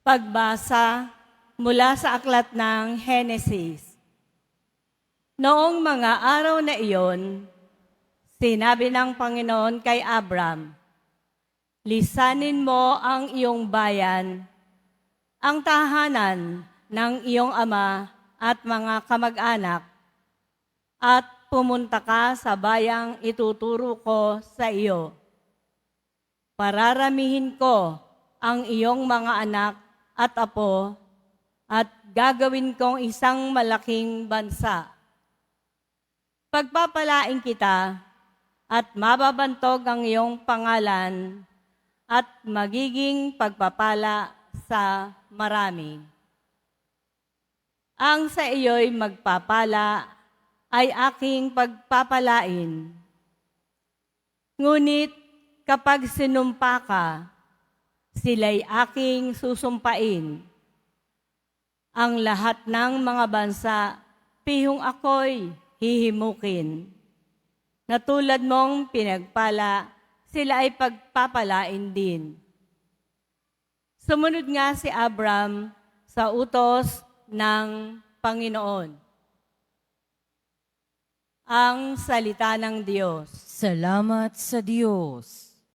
Pagbasa mula sa aklat ng Henesis. Noong mga araw na iyon, sinabi ng Panginoon kay Abram, "Lisanin mo ang iyong bayan, ang tahanan ng iyong ama at mga kamag-anak, at pumunta ka sa bayang ituturo ko sa iyo. Pararamihin ko ang iyong mga anak at apo, at gagawin kong isang malaking bansa. Pagpapalain kita, at mababantog ang iyong pangalan, at magiging pagpapala sa marami. Ang sa iyo'y magpapala ay aking pagpapalain. Ngunit kapag sinumpa ka, sila'y aking susumpain. Ang lahat ng mga bansa, pihong ako'y hihimukin. Na tulad mong pinagpala, sila ay pagpapalain din." Sumunod nga si Abram sa utos ng Panginoon. Ang salita ng Diyos. Salamat sa Diyos.